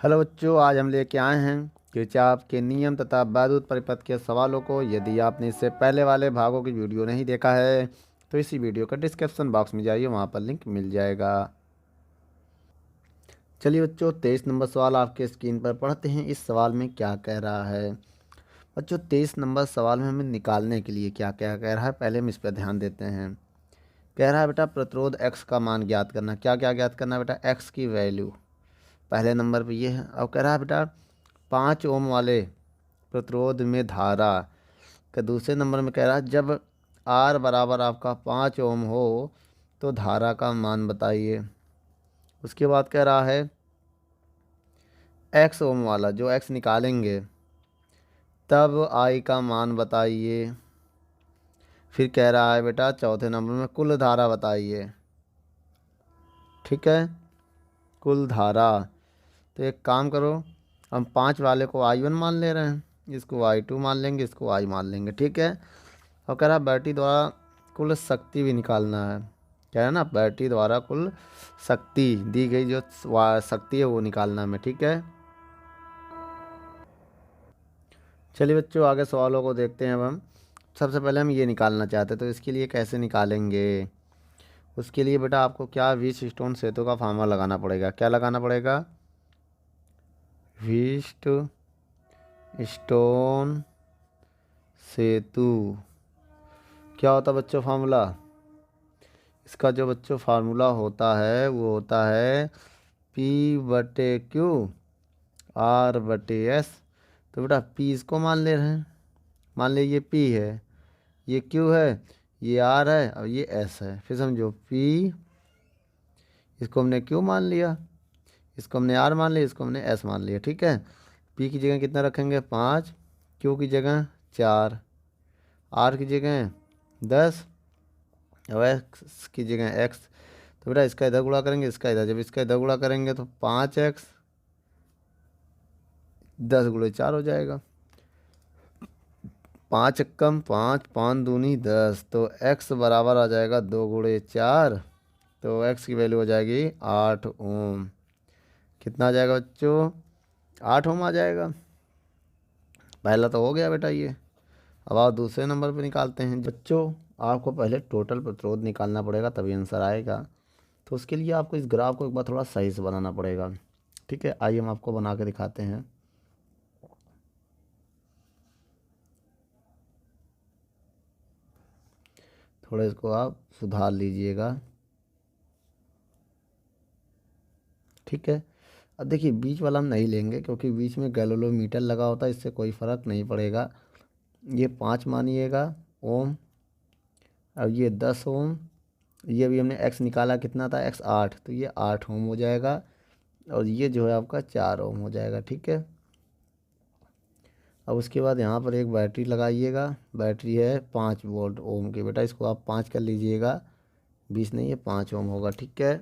Hello बच्चों, आज हम लेके आए हैं किरचॉफ के नियम तथा वैद्युत परिपथ के सवालों को। यदि आपने इससे पहले वाले भागों की वीडियो नहीं देखा है तो इसी वीडियो का डिस्क्रिप्शन बॉक्स में जाइए, वहाँ पर लिंक मिल जाएगा। चलिए बच्चों, 23 नंबर सवाल आपके स्क्रीन पर पढ़ते हैं। इस सवाल में क्या कह रहा है बच्चों? 23 नंबर सवाल में हमें निकालने के लिए क्या क्या कह रहा है, पहले हम इस पर ध्यान देते हैं। कह रहा है बेटा प्रतिरोध x का मान ज्ञात करना। क्या क्या ज्ञात करना है बेटा? x की वैल्यू पहले नंबर पे ये है। अब कह रहा है बेटा 5 ओम वाले प्रतिरोध में धारा का दूसरे नंबर में कह रहा है जब R बराबर आपका 5 ओम हो तो धारा का मान बताइए। उसके बाद कह रहा है x ओम वाला जो x निकालेंगे तब I का मान बताइए। फिर कह रहा है बेटा चौथे नंबर में कुल धारा बताइए। ठीक है, कुल धारा। तो एक काम करो, हम 5 वाले को I1 मान ले रहे हैं, इसको I2 मान लेंगे, इसको I मान लेंगे। ठीक है। और कह रहा बैटरी द्वारा कुल शक्ति भी निकालना है। कह रहा है ना, बैटरी द्वारा कुल शक्ति दी गई जो शक्ति है वो निकालना है हमें। ठीक है। चलिए बच्चों, आगे सवालों को देखते हैं। अब हम सबसे पहले हम ये निकालना चाहते हैं, तो इसके लिए कैसे निकालेंगे? उसके लिए बेटा आपको क्या व्हीट स्टोन सेतु का फार्मूला लगाना पड़ेगा। क्या लगाना पड़ेगा? व्हीट स्टोन सेतु। क्या होता है बच्चों फार्मूला? इसका जो बच्चों फार्मूला होता है वो होता है P/Q R/S। तो बेटा P इसको मान ले रहे हैं, मान लीजिए ये P है, ये Q है, ये R है और ये S है। फिर समझो P, इसको हमने Q मान लिया, इसको हमने R मान लिया, इसको हमने S मान लिया। ठीक है। P की जगह कितना रखेंगे? 5, Q की जगह 4, R की जगह 10 और एक्स की जगह x। तो बेटा इसका इधर गुणा करेंगे, इसका इधर, जब इसका इधर गुणा करेंगे तो 5x 10 गुणे 4 हो जाएगा। 5 कम 5, 5 दूनी 10, तो x बराबर आ जाएगा 2 गुणे 4। तो x की वैल्यू हो जाएगी 8 ओम। कितना आ जाएगा बच्चों? 8 ओम आ जाएगा। पहला तो हो गया बेटा ये। अब आप दूसरे नंबर पे निकालते हैं। बच्चों आपको पहले टोटल प्रतिरोध निकालना पड़ेगा तभी आंसर आएगा। तो उसके लिए आपको इस ग्राफ को एक बार थोड़ा सही से बनाना पड़ेगा। ठीक है, आइए हम आपको बना के दिखाते हैं। थोड़ा इसको आप सुधार लीजिएगा। ठीक है। अब देखिए बीच वाला हम नहीं लेंगे क्योंकि बीच में गैलोमीटर लगा होता है, इससे कोई फ़र्क नहीं पड़ेगा। ये 5 मानिएगा ओम, और ये 10 ओम। ये भी हमने x निकाला, कितना था x 8, तो ये 8 ओम हो जाएगा। और ये जो है आपका 4 ओम हो जाएगा। ठीक है। अब उसके बाद यहाँ पर एक बैटरी लगाइएगा। बैटरी है 5 वोल्ट ओम की। बेटा इसको आप 5 कर लीजिएगा, 20 नहीं, ये 5 ओम होगा। ठीक है।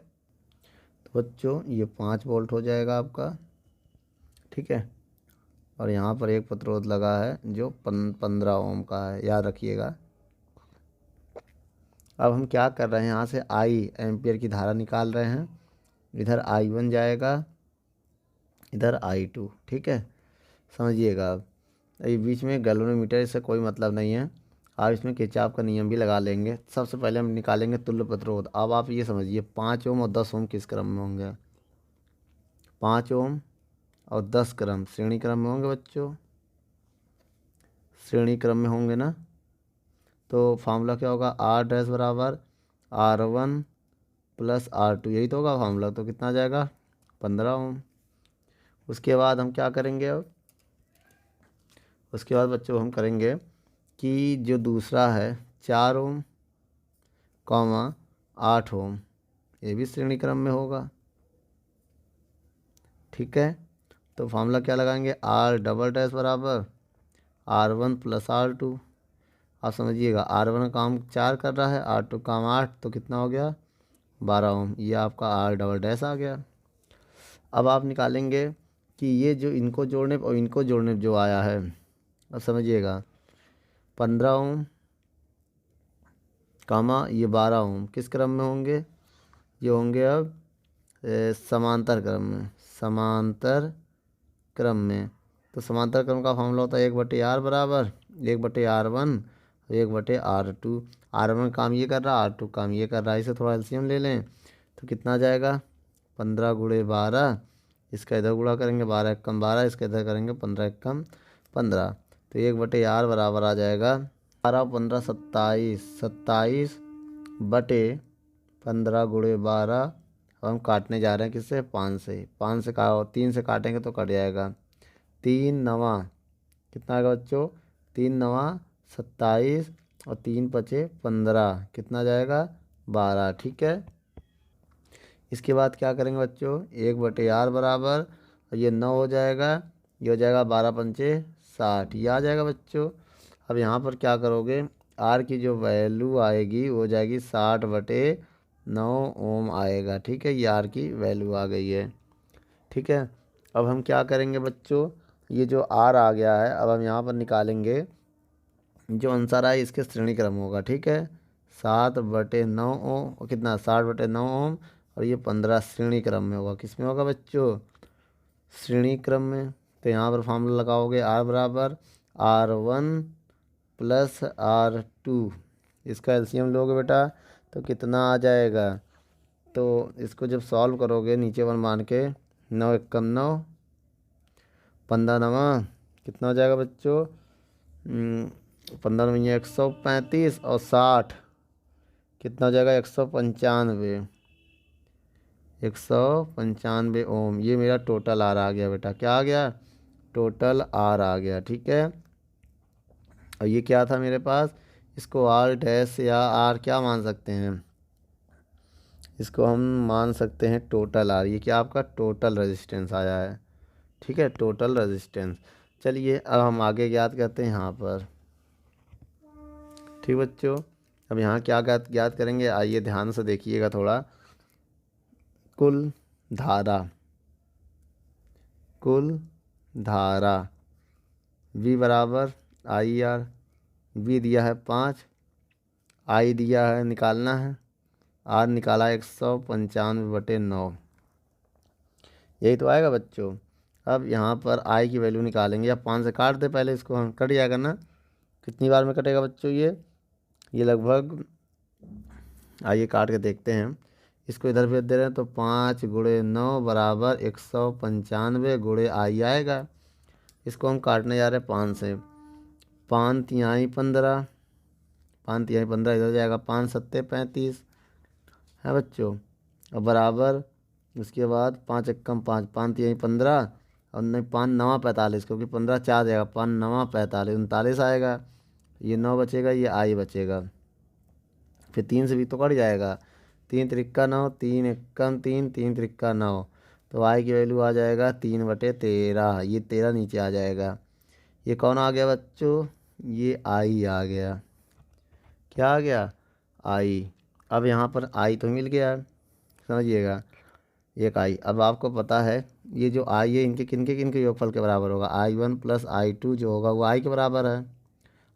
तो बच्चों ये 5 वोल्ट हो जाएगा आपका। ठीक है। और यहाँ पर एक प्रतिरोध लगा है जो 15 ओम का है, याद रखिएगा। अब हम क्या कर रहे हैं, यहाँ से आई एम्पियर की धारा निकाल रहे हैं। इधर I1 जाएगा, इधर I2। ठीक है, समझिएगा। अब ये बीच में गैल्वेनोमीटर, इससे कोई मतलब नहीं है। आप इसमें किरचॉफ का नियम भी लगा लेंगे। सबसे पहले हम निकालेंगे तुल्य प्रतिरोध। अब आप ये समझिए 5 ओम और 10 ओम किस क्रम में होंगे? 5 ओम और 10 क्रम श्रेणी क्रम में होंगे बच्चों, श्रेणी क्रम में होंगे ना। तो फार्मूला क्या होगा? R' बराबर R1 प्लस R2, यही तो होगा फार्मूला। तो कितना आ जाएगा? 15 ओम। उसके बाद हम क्या करेंगे? अब उसके बाद बच्चों हम करेंगे कि जो दूसरा है 4 ओम कॉमा 8 ओम, ये भी श्रेणी क्रम में होगा। ठीक है। तो फार्मूला क्या लगाएंगे? R" बराबर R1 प्लस R2। आप समझिएगा R1 का काम 4 कर रहा है, R2 काम 8, तो कितना हो गया? 12 ओम। ये आपका R" आ गया। अब आप निकालेंगे कि ये जो इनको जोड़ने और इनको जोड़ने जो आया है, अब समझिएगा 15 ओम कामा ये 12 ओम किस क्रम में होंगे? ये होंगे अब समांतर क्रम में, समांतर क्रम में। तो समांतर क्रम का फॉर्मूला होता है 1/r बराबर 1/r1 और 1/r2। R1 काम ये कर रहा, R2 काम ये कर रहा है। इसे थोड़ा एलसीएम ले लें तो कितना आ जाएगा 15 × 12, इसका इधर गुणा करेंगे 12 एकम 12, इसका इधर करेंगे 15 एकम 15। तो 1/r बराबर आ जाएगा 12 15 27, 27/15 × 12। अब हम काटने जा रहे हैं किससे 5 से, 5 से 3 से काटेंगे तो कट जाएगा। 3 नवा कितना आएगा बच्चों 3 नवा 27 और 3 पचे 15, कितना जाएगा 12। ठीक है, इसके बाद क्या करेंगे बच्चों 1/r बराबर ये 9 हो जाएगा, ये हो जाएगा 12 पंचे 60, ये आ जाएगा बच्चों। अब यहाँ पर क्या करोगे r की जो वैल्यू आएगी वो जाएगी 60/9 ओम आएगा। ठीक है, ये r की वैल्यू आ गई है। ठीक है, अब हम क्या करेंगे बच्चों, ये जो r आ गया है अब हम यहाँ पर निकालेंगे जो आंसर आए इसके श्रेणी क्रम होगा। ठीक है, 7/9 ओम और कितना 60/9 ओम और ये 15 श्रेणी क्रम में होगा। किस में होगा बच्चों श्रेणी क्रम में। तो यहाँ पर फॉर्मूला लगाओगे R बराबर R1 + R2, इसका एलसीएम लोगे बेटा तो कितना आ जाएगा। तो इसको जब सॉल्व करोगे नीचे वन मान के 9 एकम 9, 15 नवा कितना हो जाएगा बच्चों 15 में 135 और 60 कितना हो जाएगा 195, 195 ओम। ये मेरा टोटल आर आ गया बेटा, क्या आ गया टोटल आर आ गया। ठीक है, और ये क्या था मेरे पास, इसको आर डैश या आर क्या मान सकते हैं, इसको हम मान सकते हैं टोटल आर। ये क्या आपका टोटल रेजिस्टेंस आया है। ठीक है, टोटल रेजिस्टेंस। चलिए अब हम आगे ज्ञात करते हैं यहाँ पर। ठीक बच्चों, अब यहाँ क्या ज्ञात करेंगे, आइए ध्यान से देखिएगा थोड़ा। कुल धारा V बराबर IR, V दिया है 5, I दिया है निकालना है, R निकाला 195/9, यही तो आएगा बच्चों। अब यहाँ पर I की वैल्यू निकालेंगे, या 5 से काट दे पहले, इसको हम कट जाएगा ना, कितनी बार में कटेगा बच्चों ये लगभग, आइए काट के देखते हैं। इसको इधर भेज दे रहे हैं तो 5 × 9 बराबर 195 × I आएगा। इसको हम काटने जा रहे हैं 5 से, 5 तिहाई 15, 5 तिहाई 15 इधर जाएगा, 5 सत्ते 35 है बच्चों, और बराबर उसके बाद 5 एकम 5, 5 तिहाई 15 और नहीं 5 नवा 45, क्योंकि 15 4 जाएगा, 5 नवा 45 39 आएगा। ये 9 बचेगा, ये I बचेगा, फिर 3 से भी तो कट जाएगा, 3 त्रिक्का 9, 3 एकम 3, 3 त्रिक्का 9, तो I की वैल्यू आ जाएगा 3/13, ये 13 नीचे आ जाएगा। ये कौन आ गया बच्चों, ये I आ गया, क्या आ गया I। अब यहाँ पर I तो मिल गया, समझिएगा एक I। अब आपको पता है ये जो I है इनके किनके योगफल के बराबर होगा, I1 + I2 जो होगा वो I के बराबर है।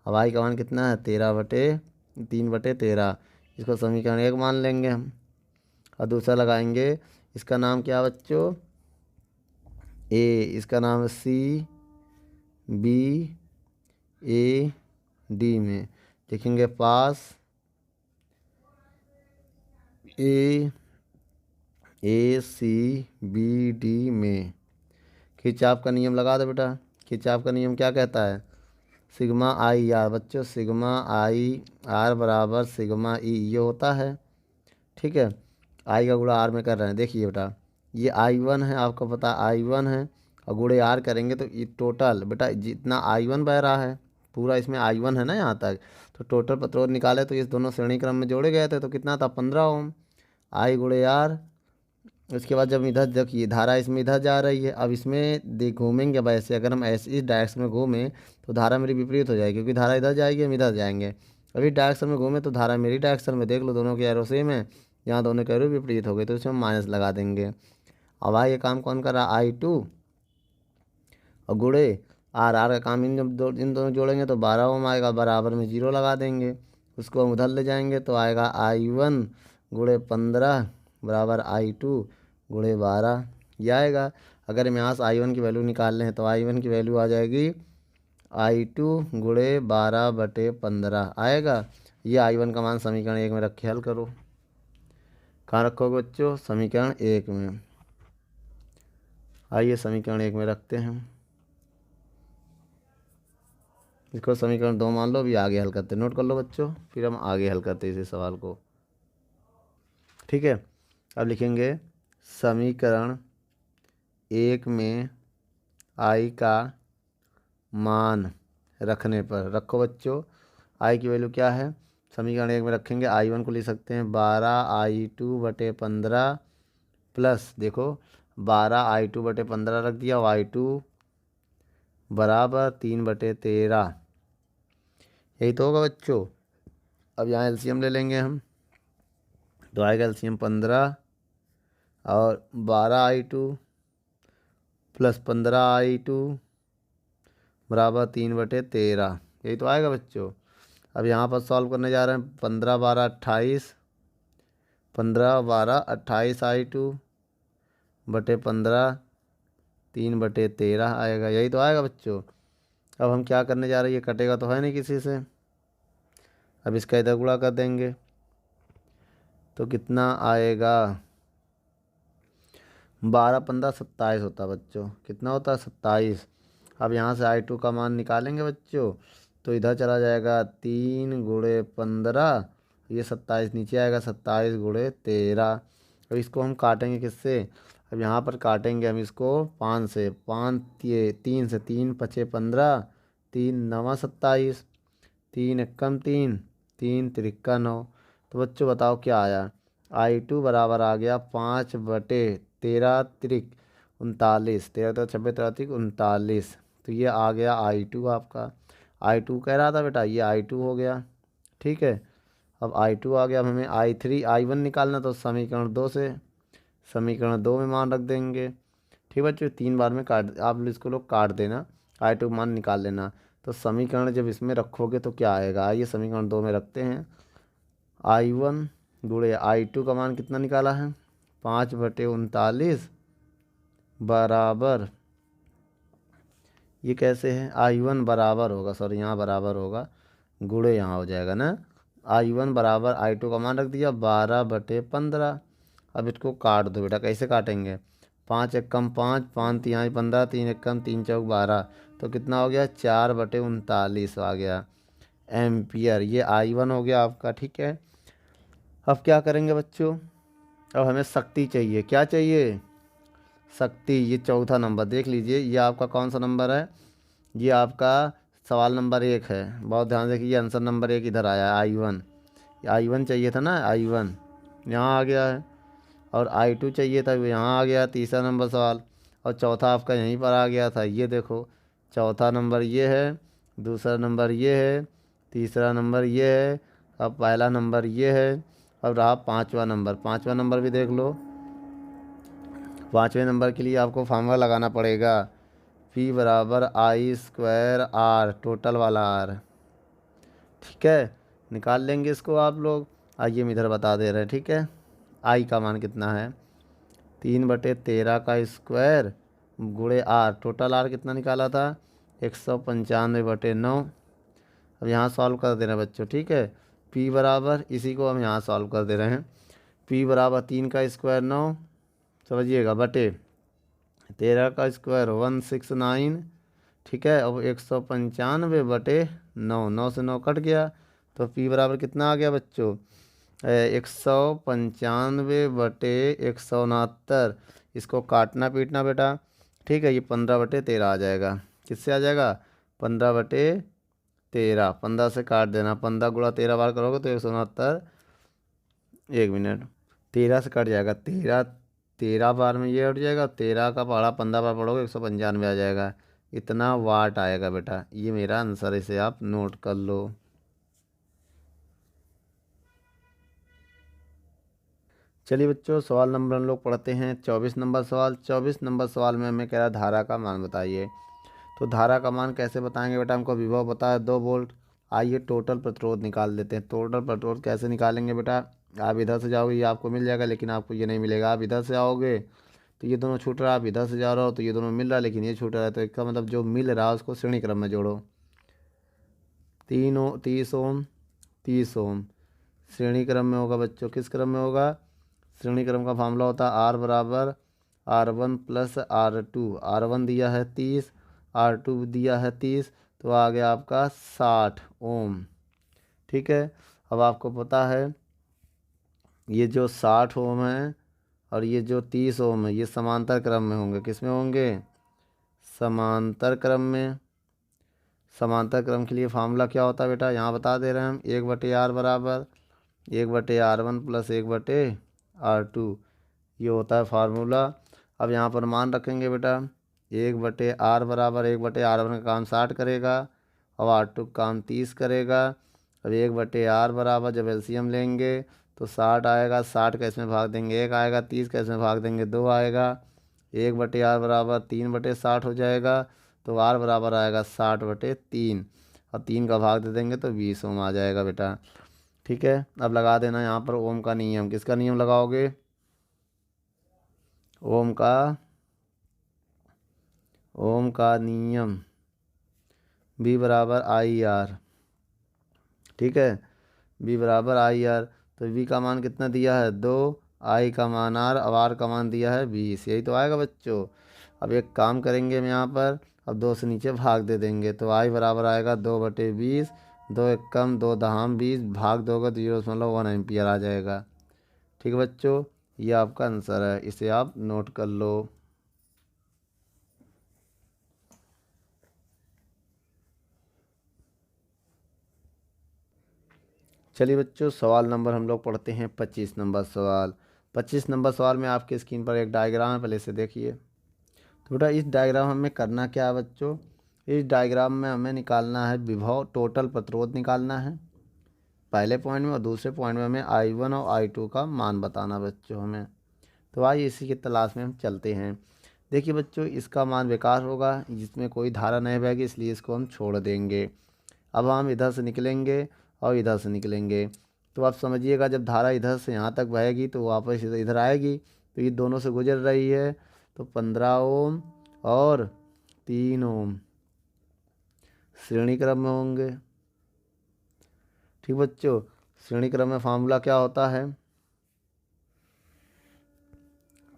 अब I का मान कितना है 3/13, इसको समीकरण 1 मान लेंगे हम, और दूसरा लगाएंगे, इसका नाम क्या बच्चों A, इसका नाम है CBAD में लिखेंगे पास ACBD में। खिंचाव का नियम लगा दो बेटा, खिंचाव का नियम क्या कहता है, सिग्मा IR बच्चों, सिग्मा IR बराबर सिग्मा E ये होता है। ठीक है, I का गुणा R में कर रहे हैं, देखिए बेटा ये I1 है, आपको पता I1 है, और गुणे R करेंगे तो ये टोटल बेटा जितना I1 बह रहा है पूरा इसमें I1 है ना यहाँ तक, तो टोटल प्रतिरोध निकाले तो इस दोनों श्रेणी क्रम में जोड़े गए थे, तो कितना था 15 ओम, I × R। उसके बाद जब इधर देखिए धारा इसमें इधर जा रही है, अब इसमें घूमेंगे वैसे, अगर हम ऐसे इस डायरेक्शन में घूमें तो धारा मेरी विपरीत हो जाएगी, क्योंकि धारा इधर जाएगी हम इधर जाएंगे। अभी डायरेक्शन में घूमे तो धारा मेरी डायरेक्शन में, देख लो दोनों के एरो सेम है, यहाँ दोनों के एरो विपरीत हो गए, तो इसमें माइनस लगा देंगे। अब ये काम कौन कर रहा I2 और गुणे R का काम इन दोनों जोड़ेंगे तो 12 ओम आएगा, बराबर में 0 लगा देंगे, उसको हम उधर ले जाएंगे तो आएगा I1 × 15 बराबर I2 × 12 ये आएगा। अगर हम यहाँ से I1 की वैल्यू निकाल लें तो I1 की वैल्यू आ जाएगी I2 गुणे 12/15 आएगा। ये I1 का मान समीकरण 1 में रखे हल करो। कहाँ रखोगे बच्चों? समीकरण 1 में। आइए समीकरण 1 में रखते हैं, इसको समीकरण 2 मान लो। अभी आगे हल करते, नोट कर लो बच्चों, फिर हम आगे हल करते इसी सवाल को। ठीक है, अब लिखेंगे समीकरण 1 में I का मान रखने पर, रखो बच्चों I की वैल्यू क्या है, समीकरण 1 में रखेंगे I1 को लिख सकते हैं 12I2/15 प्लस, देखो 12I2/15 रख दिया, Y2 बराबर 3/13, यही तो होगा बच्चों। अब यहाँ एलसीएम ले लेंगे हम, तो आएगा एलसीएम 15 और 12I2 प्लस 15I2 बराबर 3/13, यही तो आएगा बच्चों। अब यहाँ पर सॉल्व करने जा रहे हैं, 15 12 28, 15 12 28 I2/15 3/13 आएगा, यही तो आएगा बच्चों। अब हम क्या करने जा रहे हैं, ये कटेगा तो है नहीं किसी से, अब इसका इधर गुणा कर देंगे तो कितना आएगा, 12 15 27 होता बच्चों, कितना होता है 27। अब यहाँ से I2 का मान निकालेंगे बच्चों, तो इधर चला जाएगा 3 गुणे 15, ये 27 नीचे आएगा 27 गुणे 13। अब इसको हम काटेंगे किससे, अब यहाँ पर काटेंगे हम इसको 5 से, 5 ये 3 से, 3 5 15, 3 9 27, 3 एकम 3, 3 3 9। तो बच्चों बताओ क्या आया, I2 बराबर आ गया 5/13 त्रिक 39, 13 तो 26 30 39, तो ये आ गया I2 आपका। I2 कह रहा था बेटा, ये I2 हो गया। ठीक है, अब I2 आ गया, अब हमें I3 I1 निकालना, तो समीकरण 2 से, समीकरण 2 में मान रख देंगे। ठीक बच्चों, 3 बार में काट, आप इसको लोग काट देना, I2 मान निकाल लेना। तो समीकरण जब इसमें रखोगे तो क्या आएगा, आइए समीकरण 2 में रखते हैं। I1 गुणे I2 का मान कितना निकाला है, 5/39 बराबर, ये कैसे है, I1 बराबर होगा, सॉरी यहाँ बराबर होगा, गुणे यहाँ हो जाएगा ना, I1 बराबर I2 का मान रख दिया 12/15। अब इसको काट दो बेटा, कैसे काटेंगे, 5 एकम 5, 5 तिहाई 15, 3 एकम 3 चौक 12, तो कितना हो गया 4/39 आ गया एम्पियर, ये I1 हो गया आपका। ठीक है, अब क्या करेंगे बच्चों, अब हमें शक्ति चाहिए, क्या चाहिए, शक्ति। ये चौथा नंबर देख लीजिए, ये आपका कौन सा नंबर है, ये आपका सवाल नंबर 1 है, बहुत ध्यान से, ये आंसर नंबर 1 इधर आया है I1, I1 चाहिए था ना, I1 यहाँ आ गया है, और I2 चाहिए था, यहाँ आ गया तीसरा नंबर सवाल, और चौथा आपका यहीं पर आ गया था, ये देखो चौथा नंबर ये है, दूसरा नंबर ये है, तीसरा नंबर ये है, अब पहला नंबर ये है, अब रहा पाँचवा नंबर। पाँचवा नंबर भी देख लो, पाँचवें नंबर के लिए आपको फार्मूला लगाना पड़ेगा, P बराबर I²R, टोटल वाला R। ठीक है, निकाल लेंगे इसको आप लोग, आइए हम इधर बता दे रहे हैं। ठीक है, I का मान कितना है, 3/13 का स्क्वायर गुणे R, टोटल R कितना निकाला था, 195/9। अब यहाँ सॉल्व कर दे रहे हैं बच्चों। ठीक है, P बराबर, इसी को हम यहाँ सॉल्व कर दे रहे हैं, P बराबर 3 का स्क्वायर 9, समझिएगा, बटे 13 का स्क्वायर 169। ठीक है, अब 195/9, 9 से 9 कट गया, तो P बराबर कितना आ गया बच्चों, 195/169, इसको काटना पीटना बेटा। ठीक है, ये 15/13 आ जाएगा, किससे आ जाएगा, 15/13, 15 से काट देना, 15 गुणा 13 बार करोगे तो 169, 1 मिनट, 13 से कट जाएगा, 13 बार में ये हट जाएगा, 13 का पढ़ा 15 बार पढ़ोगे 195 आ जाएगा, इतना वाट आएगा बेटा, ये मेरा आंसर है, इसे आप नोट कर लो। चलिए बच्चों, सवाल नंबर हम लोग पढ़ते हैं 24 नंबर सवाल। 24 नंबर सवाल में हमें कह रहा है धारा का मान बताइए। तो धारा का मान कैसे बताएंगे बेटा, हमको विभव पता है 2 वोल्ट। आइए टोटल प्रतिरोध निकाल देते हैं। टोटल प्रतिरोध कैसे निकालेंगे बेटा, आप इधर से जाओगे ये आपको मिल जाएगा, लेकिन आपको ये नहीं मिलेगा, आप इधर से आओगे तो ये दोनों छूट रहा है, आप इधर से जा रहे हो तो ये दोनों मिल रहा है, लेकिन ये छूट रहा है, तो इसका मतलब जो मिल रहा है उसको श्रेणी क्रम में जोड़ो। 30 ओम 30 ओम श्रेणी क्रम में होगा बच्चों, किस क्रम में होगा? श्रेणी क्रम का फार्मूला होता है R बराबर R1 प्लस R2। R1 दिया है 30, R2 दिया है 30, तो आ गया आपका 60 ओम। ठीक है, अब आपको पता है ये जो 60 ओम है और ये जो 30 ओम है, ये समांतर क्रम में होंगे। किस में होंगे? समांतर क्रम में। समांतर क्रम के लिए फार्मूला क्या होता है बेटा? यहाँ बता दे रहे हैं हम, 1/R बराबर 1/R1 प्लस 1/R2, ये होता है फार्मूला। अब यहाँ पर मान रखेंगे बेटा, 1/R बराबर 1/R1 का काम 60 करेगा और R2 का काम 30 करेगा। अब 1/R बराबर जब एलसीएम लेंगे तो 60 आएगा, 60 का इसमें भाग देंगे 1 आएगा, 30 का इसमें भाग देंगे 2 आएगा। 1/R बराबर 3/60 हो जाएगा, तो R बराबर आएगा 60/3, और 3 का भाग दे देंगे तो 20 ओम आ जाएगा बेटा। ठीक है, अब लगा देना यहाँ पर ओम का नियम। किसका नियम लगाओगे? ओम का नियम, B बराबर IR। ठीक है, B बराबर IR, तो V का मान कितना दिया है? 2, I का मान R, अब R का मान दिया है 20, यही तो आएगा बच्चों। अब एक काम करेंगे हम यहाँ पर, अब 2 से नीचे भाग दे देंगे, तो I बराबर आएगा 2/20, 2 एकम 2 दहाम 20, भाग दोगे तो 0.1 एम्पियर आ जाएगा। ठीक है बच्चों, ये आपका आंसर है, इसे आप नोट कर लो। चलिए बच्चों, सवाल नंबर हम लोग पढ़ते हैं 25 नंबर सवाल। 25 नंबर सवाल में आपके स्क्रीन पर एक डायग्राम है, पहले इसे देखिए। तो बेटा इस डायग्राम हमें करना क्या है बच्चों? इस डायग्राम में हमें निकालना है विभव, टोटल प्रतिरोध निकालना है पहले पॉइंट में, और दूसरे पॉइंट में हमें I1 और I2 का मान बताना बच्चों हमें। तो आइए इसी की तलाश में हम चलते हैं। देखिए बच्चों, इसका मान बेकार होगा, जिसमें कोई धारा नहीं बहेगी, इसलिए इसको हम छोड़ देंगे। अब हम इधर से निकलेंगे और इधर से निकलेंगे, तो आप समझिएगा जब धारा इधर से यहाँ तक बहेगी तो वापस इधर आएगी, तो ये दोनों से गुजर रही है, तो 15 ओम और 3 ओम श्रेणी क्रम में होंगे। ठीक बच्चों, श्रेणी क्रम में फार्मूला क्या होता है?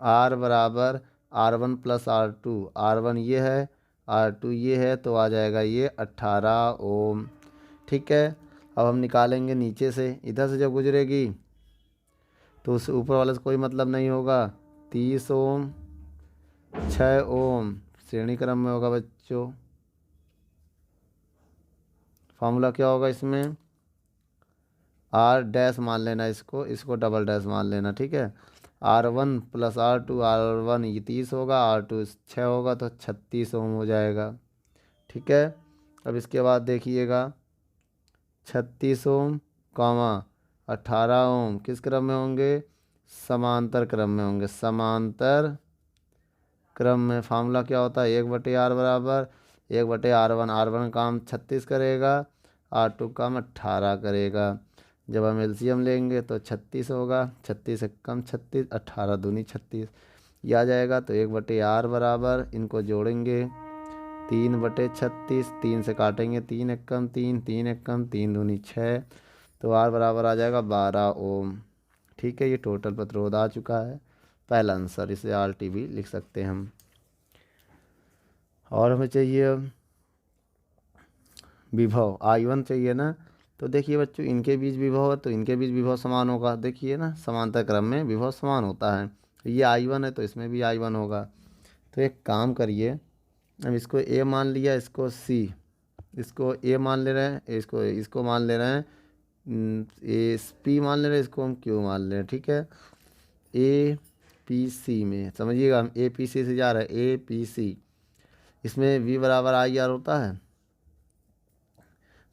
R बराबर R1 प्लस R2, R1 ये है, R2 ये है, तो आ जाएगा ये 18 ओम। ठीक है, अब हम निकालेंगे नीचे से, इधर से जब गुजरेगी तो उस ऊपर वाले से कोई मतलब नहीं होगा। 30 ओम 6 ओम श्रेणी क्रम में होगा बच्चों। फार्मूला क्या होगा इसमें? R डैश मान लेना, इसको डबल डैश मान लेना। ठीक है, R1 प्लस R2, R1 ये 30 होगा, R2 6 होगा, तो 36 ओम हो जाएगा। ठीक है, अब इसके बाद देखिएगा, 36 ओम कामा 18 ओम किस क्रम में होंगे? समांतर क्रम में होंगे। समांतर क्रम में फार्मूला क्या होता है? 1/R बराबर 1/R1, R1 काम 36 करेगा, R2 काम 18 करेगा। जब हम एलसीएम लेंगे तो 36 होगा, 36 से कम 36, 18 दूनी 36, ये आ जाएगा। तो 1/R बराबर, इनको जोड़ेंगे 3/36, 3 से काटेंगे 3 एकम 3, 3 एकम 3 दूनी 6, तो R बराबर आ जाएगा 12 ओम। ठीक है, ये टोटल प्रतिरोध आ चुका है, पहला आंसर। इसे RT लिख सकते हैं हम। और हमें चाहिए विभव, I1 चाहिए ना, तो देखिए बच्चों इनके बीच विभव है तो इनके बीच विभव समान होगा। देखिए ना, समांतर क्रम में विभव समान होता है, ये I1 है तो इसमें भी I1 होगा। तो एक काम करिए, अब इसको A मान लिया, इसको C, इसको A मान ले रहे हैं, इसको मान ले रहे हैं P मान ले रहे हैं, इसको हम Q मान ले रहे हैं। ठीक है, APC में समझिएगा, हम APC से जा रहे हैं, APC, इसमें V बराबर IR होता है,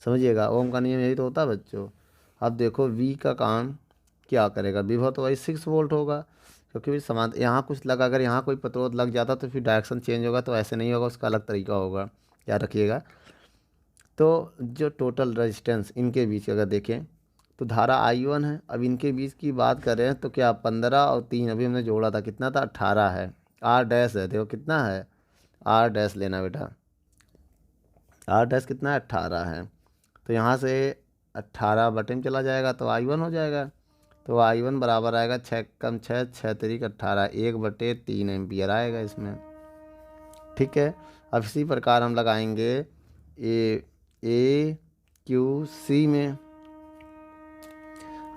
समझिएगा। ओम का नियम यही तो होता है बच्चों। अब देखो V का काम क्या करेगा? विभव तो वही 6 वोल्ट होगा, क्योंकि समान यहाँ कुछ लगा, अगर यहाँ कोई प्रतिरोध लग जाता तो फिर डायरेक्शन चेंज होगा, तो ऐसे नहीं होगा, उसका अलग तरीका होगा, याद रखिएगा। तो जो टोटल रेजिस्टेंस इनके बीच अगर देखें तो धारा I1 है, अब इनके बीच की बात करें तो क्या 15 और 3 अभी हमने जोड़ा था, कितना था? 18 है, आर डैश है, देखो कितना है, आर डैश लेना बेटा, आर डैश कितना है, 18 है। तो यहाँ से 18 बटे में चला जाएगा तो आई वन हो जाएगा। तो आई वन बराबर आएगा 6 कम 6, 6 3 18, 1/3 एम्पियर आएगा इसमें। ठीक है। अब इसी प्रकार हम लगाएंगे ए क्यू सी में।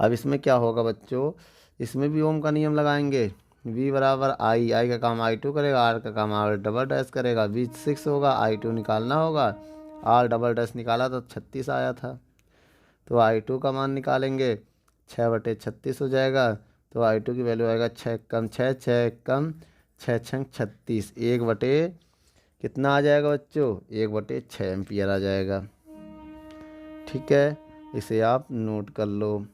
अब इसमें क्या होगा बच्चों, इसमें भी ओम का नियम लगाएंगे। V बराबर आई, आई का काम आई टू करेगा, आर का काम आर डबल डैश करेगा, V 6 होगा, आई टू निकालना होगा, आर डबल डैश निकाला तो 36 आया था। तो आई टू का मान निकालेंगे, 6/36 हो जाएगा। तो आई टू की वैल्यू आएगा 6 कम 6, 6 कम 6 6 36, 1/, कितना आ जाएगा बच्चों, 1/6 एम्पियर आ जाएगा। ठीक है, इसे आप नोट कर लो।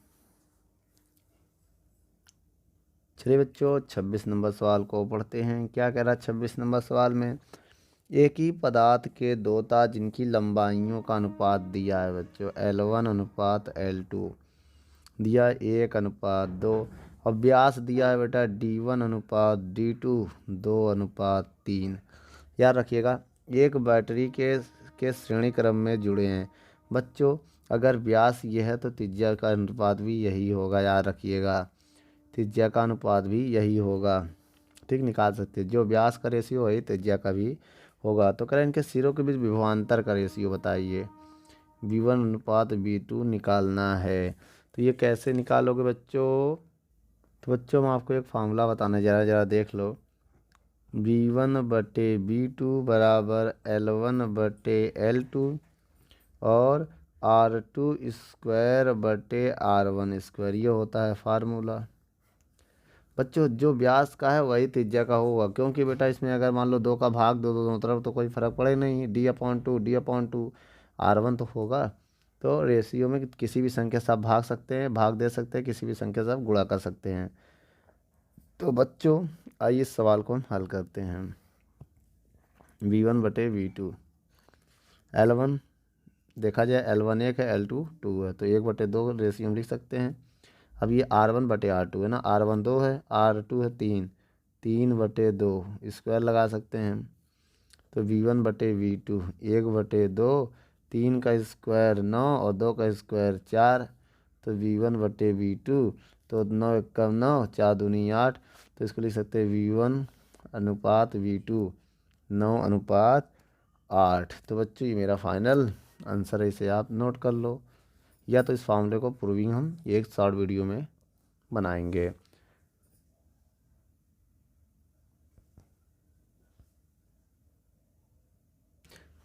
चलिए बच्चों 26 नंबर सवाल को पढ़ते हैं। क्या कह रहा है 26 नंबर सवाल में, एक ही पदार्थ के दो तार जिनकी लंबाइयों का अनुपात दिया है बच्चों, L1:L2 दिया, 1:2, और व्यास दिया है बेटा D1:D2 2:3। याद रखिएगा एक बैटरी के श्रेणी क्रम में जुड़े हैं बच्चों। अगर व्यास यह है तो त्रिज्या का अनुपात भी यही होगा, याद रखिएगा, त्रिज्या का अनुपात भी यही होगा। ठीक, निकाल सकते हैं, जो व्यास का रेशियो है त्रिज्या का भी होगा। तो करें इनके सिरों के बीच विभवांतर का रेशियो बताइए, V1:V2 निकालना है। तो ये कैसे निकालोगे बच्चों, तो बच्चों मैं आपको एक फार्मूला बताना, ज़रा देख लो। V1/V2 बराबर L1/L2 और R2² ये होता है फार्मूला। बच्चों जो व्यास का है वही त्रिज्या का होगा, क्योंकि बेटा इसमें अगर मान लो 2 का भाग दो दोनों तरफ तो कोई फ़र्क पड़े नहीं, D/2 R1 तो होगा। तो रेशियो में किसी भी संख्या से आप भाग सकते हैं, भाग दे सकते हैं, किसी भी संख्या से आप गुणा कर सकते हैं। तो बच्चों आइए इस सवाल को हम हल करते हैं। V1/V2, L1 देखा जाए L1 1 है, L2 2 है, तो 1/2 रेशियो हम लिख सकते हैं। अब ये R1/R2 है ना, R1 2 है, R2 है 3, 3/2 स्क्वायर लगा सकते हैं। तो V1/V2 1/2, 3 का स्क्वायर 9 और 2 का स्क्वायर 4, तो V1/V2, तो 9 1 9, 4 दूनी 8, तो इसको लिख सकते हैं V1:V2 9:8। तो बच्चों ये मेरा फाइनल आंसर है, इसे आप नोट कर लो, या तो इस फार्मूले को प्रूविंग हम एक शॉर्ट वीडियो में बनाएंगे।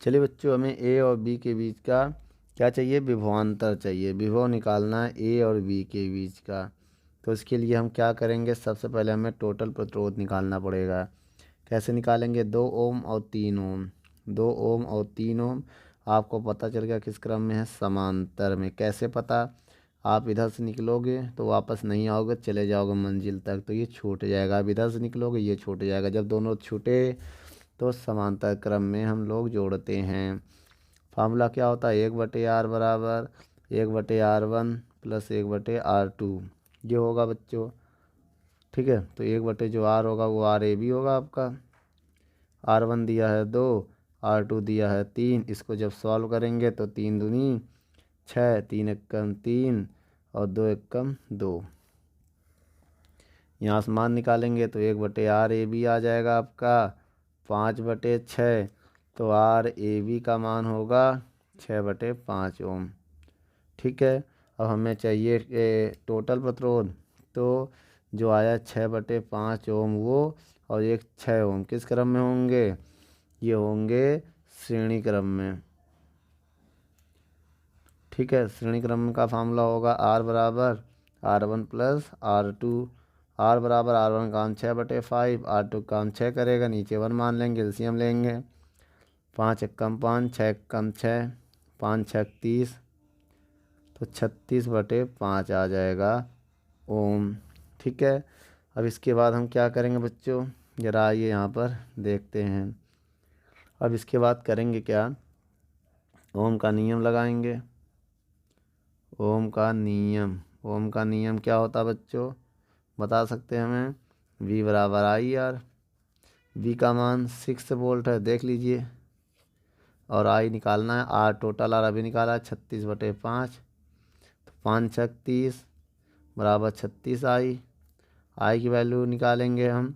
चलिए बच्चों हमें ए और बी के बीच का क्या चाहिए, विभवांतर चाहिए, विभव निकालना है ए और बी के बीच का। तो इसके लिए हम क्या करेंगे, सबसे पहले हमें टोटल प्रतिरोध निकालना पड़ेगा। कैसे निकालेंगे, 2 ओम और 3 ओम, 2 ओम और 3 ओम आपको पता चल गया किस क्रम में है, समांतर में। कैसे पता, आप इधर से निकलोगे तो वापस नहीं आओगे, चले जाओगे मंजिल तक तो ये छूट जाएगा, अब इधर से निकलोगे ये छूट जाएगा, जब दोनों छूटे तो समांतर क्रम में हम लोग जोड़ते हैं। फार्मूला क्या होता है, 1/R बराबर 1/R1 प्लस 1/R2 ये होगा बच्चों। ठीक है, तो 1 जो R होगा वो RAB होगा आपका। R1 दिया है 2, R2 दिया है 3, इसको जब सॉल्व करेंगे तो 3 दूनी 6, 3 एकम 3 और 2 एकम 2, यहाँ से मान निकालेंगे तो 1/RAB आ जाएगा आपका 5/6, तो RAB का मान होगा 6/5 ओम। ठीक है, अब हमें चाहिए टोटल प्रतिरोध, तो जो आया 6/5 ओम वो और एक 6 ओम किस क्रम में होंगे, ये होंगे श्रेणी क्रम में। ठीक है, श्रेणी क्रम का फार्मूला होगा R बराबर R1 प्लस R2, R बराबर R1 काम 6/5, R2 काम 6 करेगा, नीचे 1 मान लेंगे, एलसीएम लेंगे, 5 एकम 5, 6 एकम 6, 5 6 30, तो 36/5 आ जाएगा ओम। ठीक है, अब इसके बाद हम क्या करेंगे बच्चों, ज़रा आइए यहाँ पर देखते हैं। अब इसके बाद करेंगे क्या, ओम का नियम लगाएंगे। ओम का नियम, ओम का नियम क्या होता है बच्चों, बता सकते हैं हमें, V बराबर IR, वी का मान 6 वोल्ट है, देख लीजिए। और आई निकालना है, आर टोटल आर अभी निकाला है 36/5, तो 5 छक 30 बराबर 36 आई की वैल्यू निकालेंगे हम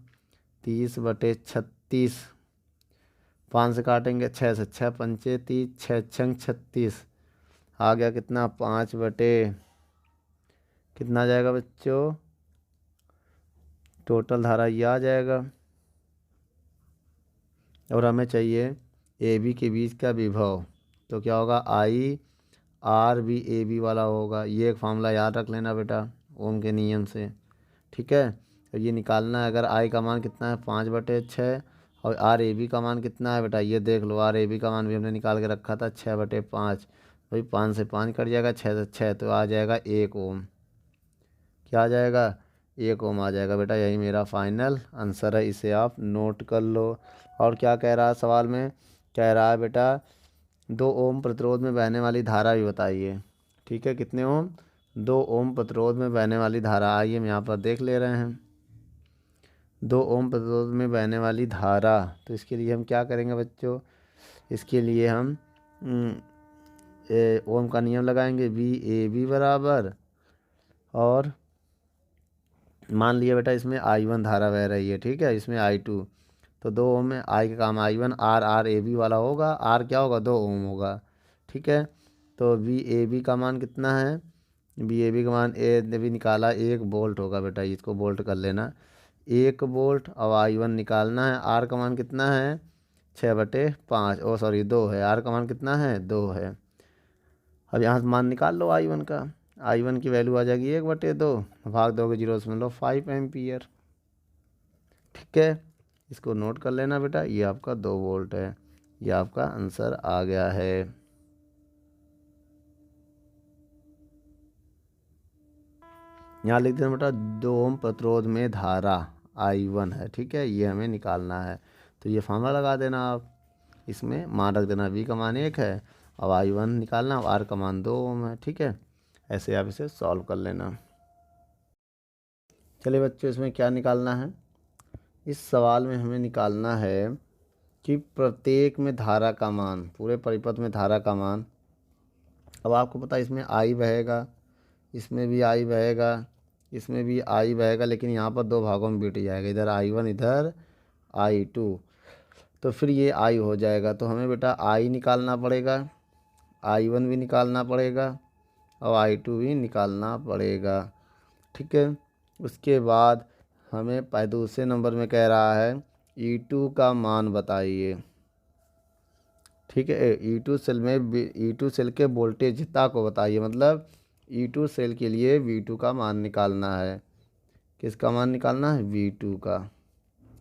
30/36, 5 से काटेंगे 6 से 6 पंचे 30, 6 छंग 36, आ गया कितना 5 बटे कितना आ जाएगा बच्चों, टोटल धारा ये आ जाएगा। और हमें चाहिए ए बी के बीच का विभव, तो क्या होगा I R B A B वाला होगा। ये एक फार्मूला याद रख लेना बेटा ओम के नियम से, ठीक है। तो ये निकालना है, अगर आई का मान कितना है 5/6 और आर ए बी का मान कितना है बेटा, ये देख लो, आर ए बी का मान भी हमने निकाल के रखा था 6/5, भाई 5 से 5 कट जाएगा, 6 से 6, तो आ जाएगा 1 ओम। क्या आ जाएगा 1 ओम आ जाएगा बेटा, यही मेरा फाइनल आंसर है, इसे आप नोट कर लो। और क्या कह रहा है सवाल में, कह रहा है बेटा 2 ओम प्रतिरोध में बहने वाली धारा भी बताइए, ठीक है। कितने ओम, 2 ओम प्रतिरोध में बहने वाली धारा, आइए हम यहाँ पर देख ले रहे हैं 2 ओम प्रतिरोध में बहने वाली धारा। तो इसके लिए हम क्या करेंगे बच्चों, इसके लिए हम ओम का नियम लगाएंगे, वी ए बी बराबर, और मान लिया बेटा इसमें I1 धारा बह रही है, ठीक है, इसमें I2, तो 2 ओम में आई का काम I1, आर ए बी वाला होगा, आर क्या होगा 2 ओम होगा, ठीक है। तो वी ए बी का मान कितना है, वी ए बी का मान ए ने भी निकाला 1 वोल्ट होगा बेटा, इसको वोल्ट कर लेना 1 वोल्ट। और I1 निकालना है, आर का मान कितना है 6/5, ओ सॉरी 2 है, आर का मान कितना है 2 है। अब यहाँ से मान निकाल लो I1 का, I1 की वैल्यू आ जाएगी 1/2, भाग दोगे 0.5 एम्पियर, ठीक है। इसको नोट कर लेना बेटा, ये आपका 2 वोल्ट है, ये आपका आंसर आ गया है। यहाँ लिख देना बेटा 2 ओम प्रतिरोध में धारा I1 है, ठीक है, ये हमें निकालना है। तो ये फार्मूला लगा देना आप, इसमें मान रख देना, V का मान 1 है, अब I1 निकालना, R का मान 2 ओम है, ठीक है। ऐसे आप इसे सॉल्व कर लेना। चलिए बच्चों, इसमें क्या निकालना है, इस सवाल में हमें निकालना है कि प्रत्येक में धारा का मान, पूरे परिपथ में धारा का मान। अब आपको पता है इसमें I बहेगा, इसमें भी I बहेगा, इसमें भी I बहेगा, लेकिन यहाँ पर 2 भागों में बिट जाएगा, इधर I1 इधर I2, तो फिर ये I हो जाएगा। तो हमें बेटा I निकालना पड़ेगा, I1 भी निकालना पड़ेगा और I2 भी निकालना पड़ेगा, ठीक है। उसके बाद हमें दूसरे नंबर में कह रहा है E2 का मान बताइए, ठीक है। E2 सेल में E2 सेल के वोल्टेजता को बताइए, मतलब E2 सेल के लिए V2 का मान निकालना है। किसका मान निकालना है, V2 का।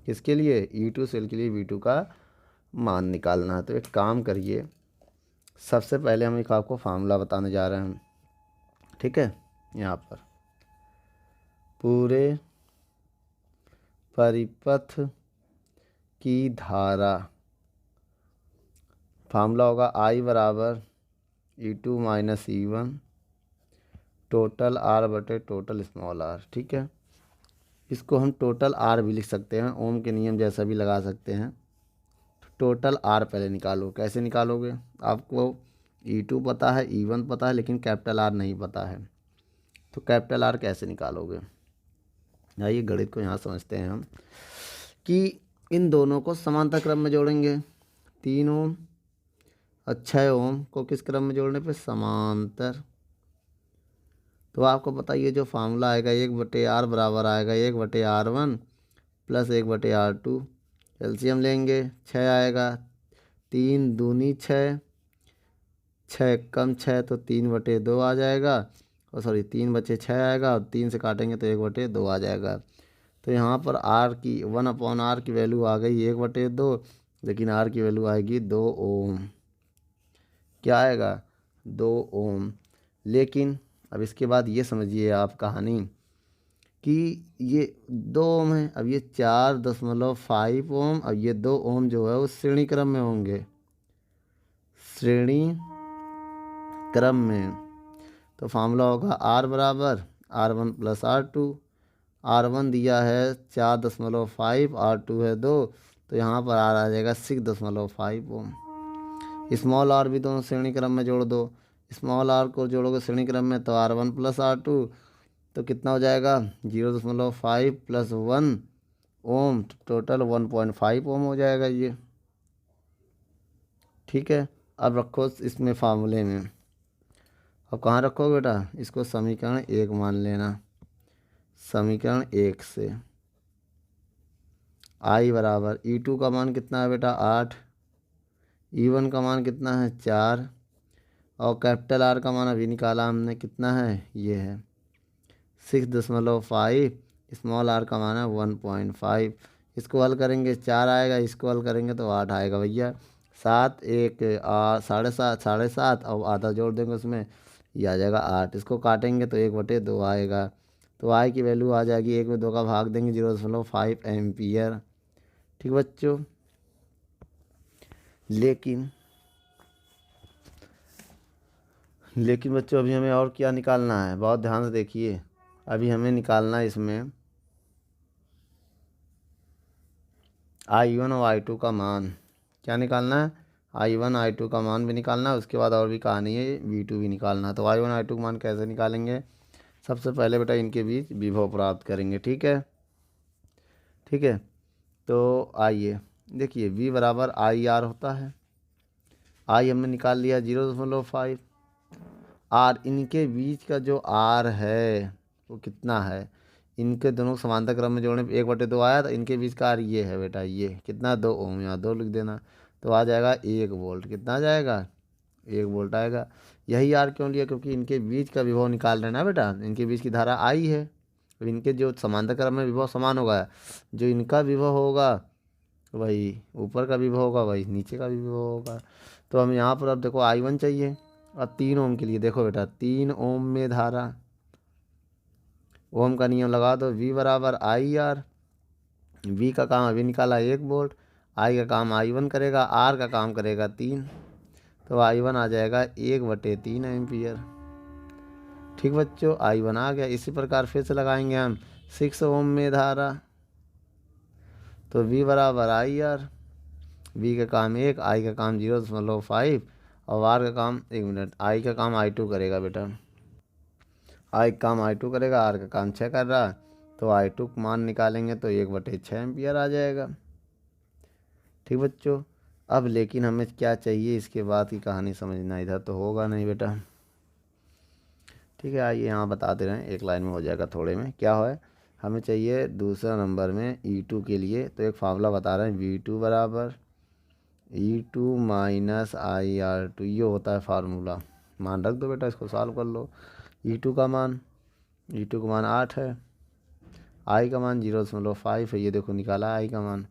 किसके लिए, E2 सेल के लिए V2 का मान निकालना है। तो एक काम करिए, सबसे पहले हम एक आपको फार्मूला बताने जा रहे हैं, ठीक है। यहाँ पर पूरे परिपथ की धारा, फार्मूला होगा I बराबर E2 माइनस E1 टोटल R/टोटल स्मॉल r, ठीक है। इसको हम टोटल R भी लिख सकते हैं, ओम के नियम जैसा भी लगा सकते हैं। टोटल R पहले निकालो, कैसे निकालोगे, आपको E2 पता है, E1 पता है, लेकिन कैपिटल R नहीं पता है, तो कैपिटल R कैसे निकालोगे। आइए गणित को यहाँ समझते हैं हम, कि इन दोनों को समांतर क्रम में जोड़ेंगे, 3 ओम और 6 ओम को किस क्रम में जोड़ने पे, समांतर। तो आपको बताइए जो फार्मूला आएगा 1/R बराबर आएगा 1/R1 प्लस 1/R2, एलसीएम लेंगे 6 आएगा, 3 दूनी 6, 6 कम 6 तो 3/2 आ जाएगा, और सॉरी 3 बचे 6 आएगा, और 3 से काटेंगे तो 1/2 आ जाएगा। तो यहाँ पर R की 1/R की वैल्यू आ गई 1/2, लेकिन R की वैल्यू आएगी 2 ओम। क्या आएगा 2 ओम। लेकिन अब इसके बाद ये समझिए आप कहानी, कि ये 2 ओम है, अब ये 4.5 ओम, अब ये 2 ओम जो है वो श्रेणी क्रम में होंगे, श्रेणी क्रम में। तो फार्मूला होगा R बराबर R1 प्लस R2, R1 दिया है 4.5, R2 है 2, तो यहाँ पर आर आ जाएगा 6.5 ओम। स्मॉल आर भी दोनों श्रेणी क्रम में जोड़ दो, स्मॉल आर को जोड़ोगे श्रेणी क्रम में तो R1 + R2 तो कितना हो जाएगा 0.5 + 1 ओम, टोटल 1.5 ओम हो जाएगा ये। ठीक है, अब रखो इसमें फार्मूले में। अब कहाँ रखो बेटा, इसको समीकरण 1 मान लेना। समीकरण 1 से I बराबर E2 का मान कितना है बेटा 8, E1 का मान कितना है 4, और कैपिटल आर का मान अभी निकाला हमने कितना है, ये है 6.5, स्मॉल आर का मान है 1.5। इसको हल करेंगे 4 आएगा, इसको हल करेंगे तो 8 आएगा भैया। 7 1 7.5 7.5 और आधा जोड़ देंगे उसमें, ये आ जाएगा 8। इसको काटेंगे तो 1/2 आएगा, तो आई की वैल्यू आ जाएगी 1 में 2 का भाग देंगे 0.5 एम्पियर। ठीक बच्चों, लेकिन बच्चों अभी हमें और क्या निकालना है, बहुत ध्यान से देखिए। अभी हमें निकालना है इसमें I1 और I2 का मान। क्या निकालना है, I1 I2 का मान भी निकालना है, उसके बाद और भी कहानी है V2 भी निकालना है। तो I1 I2 का मान कैसे निकालेंगे, सबसे पहले बेटा इनके बीच विभव प्राप्त करेंगे। ठीक है, ठीक है, तो आइए देखिए V बराबर IR होता है। I हमने निकाल लिया 0.5, आर इनके बीच का जो आर है वो कितना है, इनके दोनों समांतर क्रम में जोड़ने पे 1/2 आया, तो इनके बीच का आर ये है बेटा, ये कितना 2 ओम, यहाँ 2 लिख देना तो आ जाएगा 1 वोल्ट। कितना आ जाएगा 1 वोल्ट आएगा। यही आर क्यों लिया, क्योंकि इनके बीच का विभव निकाल रहे हैं ना बेटा, इनके बीच की धारा आई है, तो इनके जो समांतर क्रम में विभव समान होगा, जो इनका विभव होगा वही ऊपर का विभव होगा, वही नीचे का भी विभव होगा। तो हम यहाँ पर अब देखो I1 चाहिए, और 3 ओम के लिए देखो बेटा 3 ओम में धारा, ओम का नियम लगा दो, V बराबर IR। V का काम अभी निकाला 1 वोल्ट, I का काम I1 करेगा, R का काम करेगा 3, तो I1 आ जाएगा 1/3 एम्पियर। ठीक बच्चों, I1 आ गया। इसी प्रकार फिर से लगाएंगे हम 6 ओम में धारा, तो V बराबर IR। V का काम 1, I का काम 0.5 और R का काम 1 मिनट, I का काम I2 करेगा बेटा, I का काम I2 करेगा, R का काम 6 कर रहा, तो I2 मान निकालेंगे तो 1/6 एम्पियर आ जाएगा। ठीक बच्चों, अब लेकिन हमें क्या चाहिए, इसके बाद की कहानी समझना, इधर तो होगा नहीं बेटा। ठीक है, आइए यहाँ बता दे रहे हैं, एक लाइन में हो जाएगा थोड़े में। क्या है, हमें चाहिए दूसरा नंबर में E2 के लिए, तो एक फार्मूला बता रहे हैं V2 बराबर E2 - IR2, ये होता है फार्मूला। मान रख दो बेटा, इसको सॉल्व कर लो। E2 का मान 8 है, I का मान 0.5 है, ये देखो निकाला I का मान,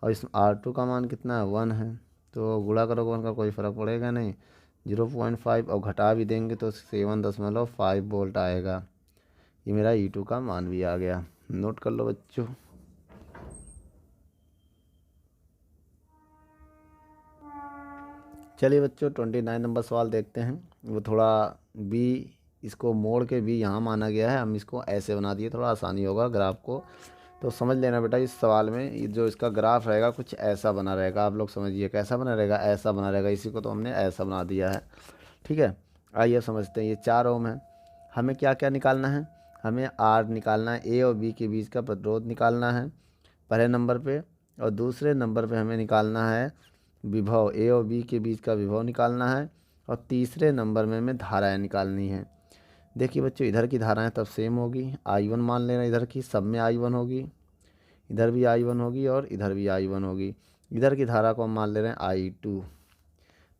और इस R2 का मान कितना है 1 है, तो गुणा करोगे उनका कोई फ़र्क पड़ेगा नहीं, 0.5 और घटा भी देंगे तो 7.5 वोल्ट आएगा। ये मेरा E2 का मान भी आ गया, नोट कर लो बच्चों। चलिए बच्चों 29 नंबर सवाल देखते हैं। वो थोड़ा बी, इसको मोड़ के भी यहाँ माना गया है, हम इसको ऐसे बना दिए, थोड़ा आसानी होगा ग्राफ को, तो समझ लेना बेटा। इस सवाल में जो इसका ग्राफ रहेगा कुछ ऐसा बना रहेगा, आप लोग समझिए कैसा बना रहेगा, ऐसा बना रहेगा, इसी को तो हमने ऐसा बना दिया है। ठीक है, आइए समझते हैं। ये 4 ओम है, हमें क्या क्या निकालना है, हमें आर निकालना है, ए और बी के बीच का प्रतिरोध निकालना है पहले नंबर पे, और दूसरे नंबर पे हमें निकालना है विभव, ए और बी के बीच का विभव निकालना है, और तीसरे नंबर में हमें धाराएँ निकालनी है। देखिए बच्चों, इधर की धाराएँ तब सेम होगी, I1 मान लेना, इधर की सब में I1 होगी, इधर भी I1 होगी और इधर भी I1 होगी। इधर की धारा को हम मान ले रहे हैं I2,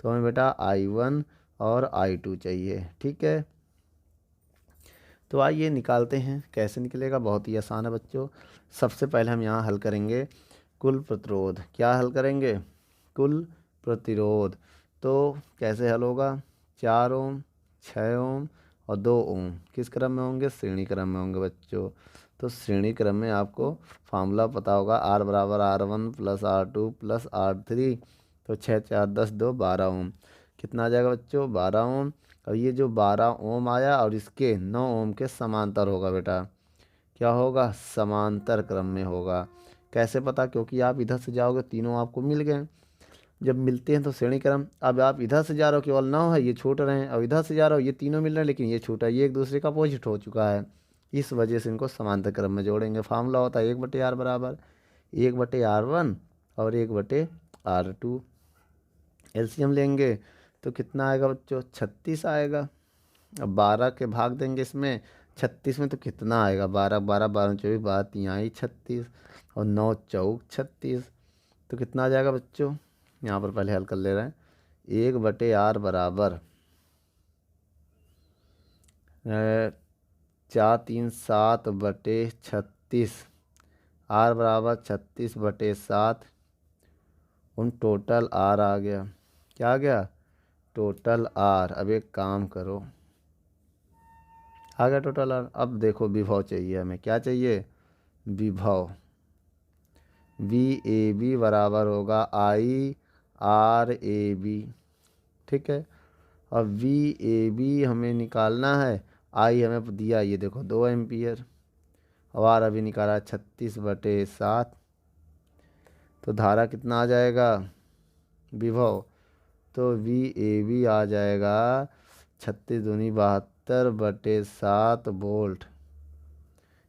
तो हमें बेटा I1 और I2 चाहिए। ठीक है, तो आइए निकालते हैं, कैसे निकलेगा, बहुत ही आसान है बच्चों। सबसे पहले हम यहाँ हल करेंगे कुल प्रतिरोध। क्या हल करेंगे, कुल प्रतिरोध। तो कैसे हल होगा, 4 ओम, 6 ओम और 2 ओम किस क्रम में होंगे, श्रेणी क्रम में होंगे बच्चों। तो श्रेणी क्रम में आपको फार्मूला पता होगा, R बराबर R1 + R2 + R3, तो 6 4 10 2 12 ओम। कितना आ जाएगा बच्चों 12 ओम। और ये जो 12 ओम आया और इसके 9 ओम के समांतर होगा बेटा, क्या होगा, समांतर क्रम में होगा। कैसे पता? क्योंकि आप इधर से जाओगे तीनों आपको मिल गए, जब मिलते हैं तो श्रेणी क्रम। अब आप इधर से जा रहे हो केवल 9 है, ये छूट रहे हैं, और इधर से जा रहे हो ये तीनों मिल रहे हैं लेकिन ये छूटा है, ये एक दूसरे का अपोजिट हो चुका है। इस वजह से इनको समांतर क्रम में जोड़ेंगे। फार्मूला होता है 1/r बराबर 1/r1 और 1/r2। एलसीएम लेंगे तो कितना आएगा बच्चों? 36 आएगा। अब 12 के भाग देंगे इसमें 36 में तो कितना आएगा? 12 12 12 24 12 तिहाई 36 और 9 चौक 36। तो कितना आ जाएगा बच्चों? यहाँ पर पहले हल कर ले रहे हैं। 1/r बराबर 4×3=7/36। r बराबर 36/7। टोटल r आ गया। क्या आ गया? Total r। अब एक काम करो, आ गया टोटल r। अब देखो विभव चाहिए हमें। क्या चाहिए? विभव। VAB बराबर होगा IRAB। ठीक है। अब VAB हमें निकालना है। I हमें दिया ये देखो 2 एम्पियर। और R अभी निकाला 36/7। तो धारा कितना आ जाएगा? विभव। तो VAB आ जाएगा 36×2=72/7 वोल्ट।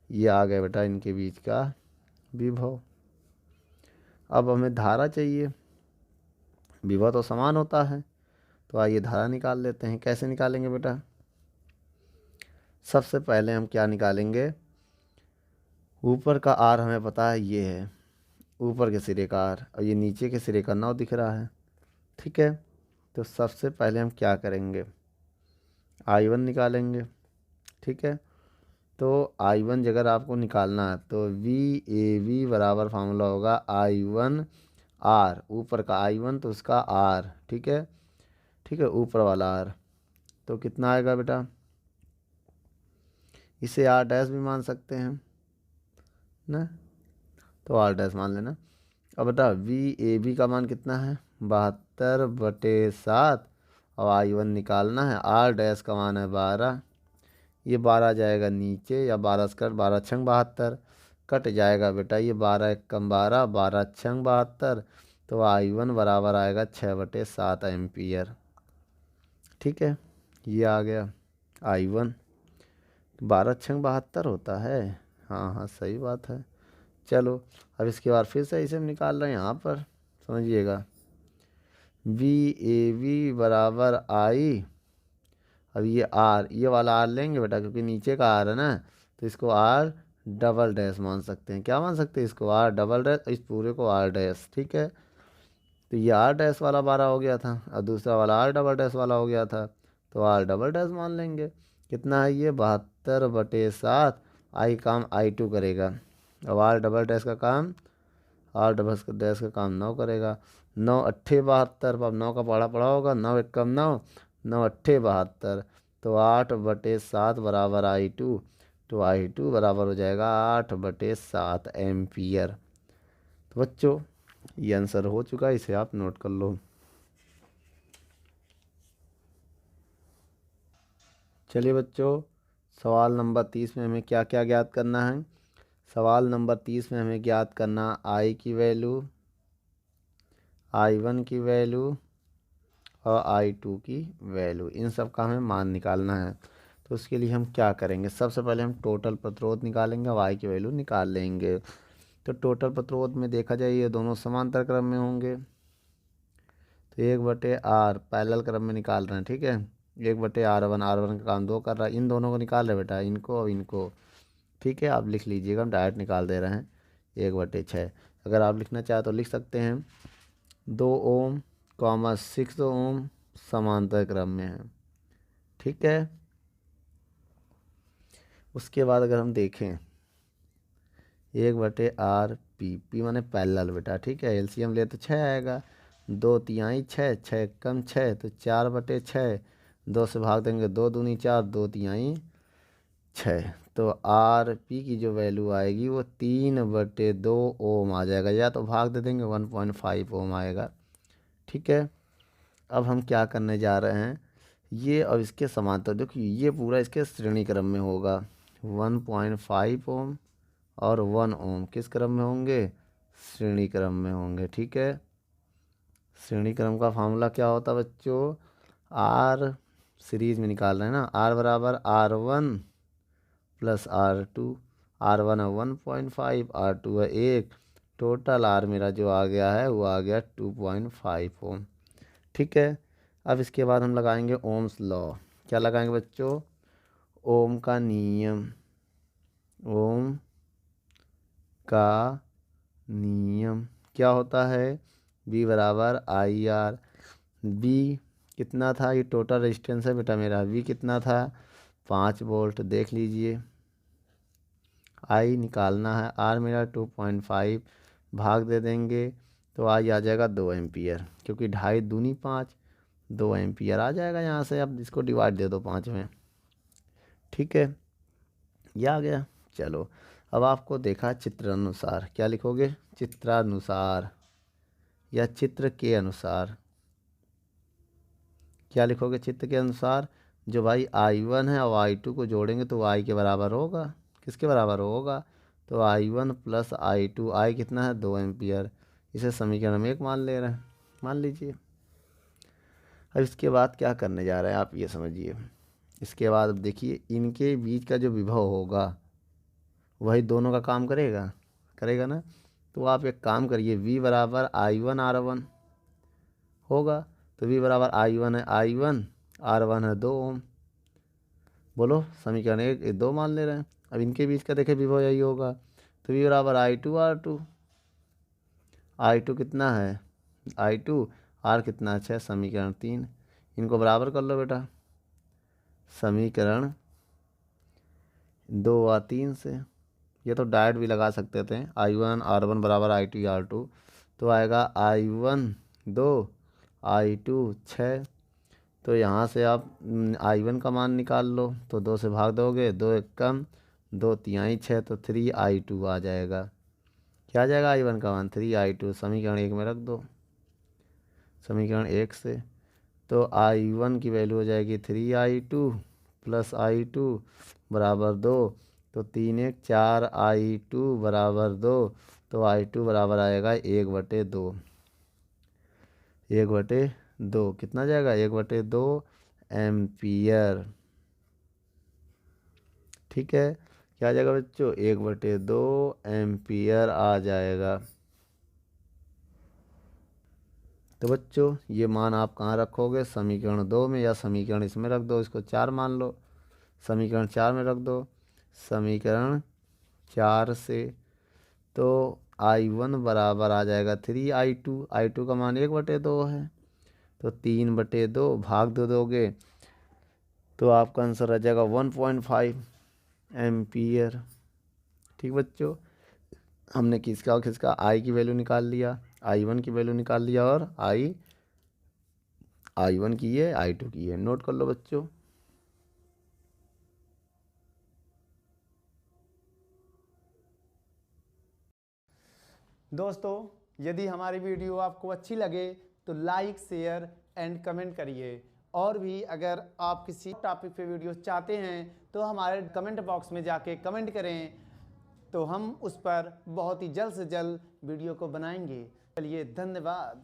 ये आ गया बेटा इनके बीच का विभव। अब हमें धारा चाहिए। विभव तो समान होता है, तो आइए धारा निकाल लेते हैं। कैसे निकालेंगे बेटा? सबसे पहले हम क्या निकालेंगे? ऊपर का R हमें पता है ये है ऊपर के सिरे का R, और ये नीचे के सिरे का 9 दिख रहा है। ठीक है। तो सबसे पहले हम क्या करेंगे? I1 निकालेंगे। ठीक है। तो I1 अगर आपको निकालना है तो VAB बराबर फार्मूला होगा I1R। ऊपर का I1 तो उसका R। ठीक है। ठीक है, ऊपर वाला R। तो कितना आएगा बेटा? इसे R डैश भी मान सकते हैं ना, तो R डैश मान लेना। अब बेटा VAB का मान कितना है? 72/7। और I1 निकालना है। R डैश का मान है 12। ये 12 जाएगा नीचे, या 12 से 12 छंग 72 कट जाएगा बेटा। ये 12 1 कम 12 12 छंग 72। तो I1 बराबर आएगा 6/7 एम्पियर। ठीक है, ये आ गया I1। 12 छंग 72 होता है। हाँ हाँ सही बात है। चलो अब इसके बाद फिर से इसे हम निकाल रहे हैं यहाँ पर, समझिएगा। VAB बराबर I। अब ये R, ये वाला R लेंगे बेटा क्योंकि नीचे का R है ना, तो इसको R डबल डैश मान सकते हैं। क्या मान सकते हैं? इसको R डबल डैश, इस पूरे को R डैश। ठीक है। तो ये R डैश वाला 12 हो गया था और दूसरा वाला R डबल डैश वाला हो गया था, तो R डबल डैश मान लेंगे। कितना है ये? 72/7। I काम I2 करेगा। अब R डबल डैश का काम R डबल डैश का काम 9 करेगा। 9 अट्ठे 72। अब 9 का पढ़ा पड़ा होगा। 9 1 कम 9 9 अट्ठे 72। तो 8/7 बराबर I2। तो I2 बराबर हो जाएगा 8/7 एम्पियर। तो बच्चों ये आंसर हो चुका है, इसे आप नोट कर लो। चलिए बच्चों, सवाल नंबर 30 में हमें क्या क्या ज्ञात करना है? सवाल नंबर 30 में हमें ज्ञात करना I की वैल्यू, I1 की वैल्यू और I2 की वैल्यू। इन सब का हमें मान निकालना है। तो उसके लिए हम क्या करेंगे? सबसे पहले हम टोटल प्रतिरोध निकालेंगे और I की वैल्यू निकाल लेंगे। तो टोटल प्रतिरोध में देखा जाए ये दोनों समांतर क्रम में होंगे, तो 1/R पैरेलल क्रम में निकाल रहे हैं। ठीक है। 1/R1, R1 का काम 2 कर रहा है। इन दोनों को निकाल रहे बेटा, इनको और इनको। ठीक है, आप लिख लीजिएगा, हम डायरेक्ट निकाल दे रहे हैं। 1/6। अगर आप लिखना चाहें तो लिख सकते हैं 2 ओम 6 ओम समांतर क्रम में है। ठीक है। उसके बाद अगर हम देखें 1/R P माने पैरेलल बेटा। ठीक है। एलसीएम ले तो 6 आएगा। 2 तिहाई 6 6 कम 6 तो 4/6। 2 से भाग देंगे 2 दूनी 4 2 तिहाई 6। तो RP की जो वैल्यू आएगी वो 3/2 ओम आ जाएगा, या तो भाग दे देंगे 1.5 ओम आएगा। ठीक है। अब हम क्या करने जा रहे हैं? ये अब इसके समांतर देखिए, ये पूरा इसके श्रेणी क्रम में होगा। 1.5 ओम और 1 ओम किस क्रम में होंगे? श्रेणी क्रम में होंगे। ठीक है, श्रेणी क्रम का फार्मूला क्या होता है बच्चों, आर सीरीज में निकाल रहे हैं ना, आर बराबर R1 प्लस R2। R1 है 1.5, R2 है 1, टोटल आर मेरा जो आ गया है वो आ गया 2.5 ओम। ठीक है, अब इसके बाद हम लगाएंगे ओम्स लॉ। क्या लगाएंगे बच्चों, ओम का नियम, ओम का नियम क्या होता है, बी बराबर IR। बी कितना था, ये टोटल रेजिस्टेंस है बेटा मेरा, बी कितना था 5 वोल्ट। देख लीजिए, आई निकालना है, आर मेरा 2.5 भाग दे देंगे तो आई आ जाएगा 2 एम्पियर, क्योंकि 2.5 दूनी 5, 2 एम्पियर आ जाएगा यहाँ से। अब इसको डिवाइड दे दो 5 में। ठीक है, ये आ गया। चलो, अब आपको देखा चित्र अनुसार, क्या लिखोगे, चित्रानुसार या चित्र के अनुसार। क्या लिखोगे, चित्र के अनुसार। जो भाई I1 है और I2 को जोड़ेंगे तो I के बराबर होगा, किसके बराबर होगा, तो I1 प्लस I2, I कितना है 2 एम्पियर। इसे समीकरण में 1 मान ले रहे हैं, मान लीजिए। अब इसके बाद क्या करने जा रहे हैं आप ये समझिए। इसके बाद अब देखिए, इनके बीच का जो विभव होगा वही दोनों का काम करेगा, करेगा ना। तो आप एक काम करिए, V बराबर I1 R1 होगा, तो V बराबर I1 है I1, R1 है 2 ओम। बोलो, समीकरण 1 2 मान ले रहे हैं। अब इनके बीच का देखें विभव यही होगा, तो V बराबर I2 R2। I2 कितना है I2, R कितना 6, समीकरण 3। इनको बराबर कर लो बेटा, समीकरण 2 और 3 से। ये तो डायरेक्ट भी लगा सकते थे, I1 R1 बराबर I2 R2, तो आएगा I1 2, I2 6। तो यहाँ से आप I1 का मान निकाल लो, तो 2 से भाग दोगे, 2 एक कम, 2 तिहाई 6, तो 3I2 आ जाएगा। क्या आ जाएगा I1 का मान 3I2, समीकरण 1 में रख दो, समीकरण 1 से। तो I1 की वैल्यू हो जाएगी 3I2 प्लस I2 बराबर 2, तो 3 1 4, I2 बराबर 2, तो I2 बराबर आएगा 1/2, 1/2 कितना जाएगा 1/2 एम्पियर। ठीक है, क्या आ जाएगा बच्चों, 1/2 एम्पियर आ जाएगा। तो बच्चों ये मान आप कहाँ रखोगे, समीकरण 2 में, या समीकरण इसमें रख दो, इसको 4 मान लो, समीकरण 4 में रख दो। समीकरण 4 से तो I1 बराबर आ जाएगा 3I2, I2 का मान 1/2 है, तो 3/2 भाग दे दोगे तो आपका आंसर आ जाएगा 1.5 एम्पियर। ठीक बच्चों, हमने किसका और किसका I की वैल्यू निकाल लिया, I1 की वैल्यू निकाल लिया, और I1 की है, I2 की है, नोट कर लो बच्चों। दोस्तों, यदि हमारी वीडियो आपको अच्छी लगे तो लाइक शेयर एंड कमेंट करिए। और भी अगर आप किसी टॉपिक पे वीडियो चाहते हैं तो हमारे कमेंट बॉक्स में जाके कमेंट करें, तो हम उस पर बहुत ही जल्द से जल्द वीडियो को बनाएंगे। चलिए, धन्यवाद।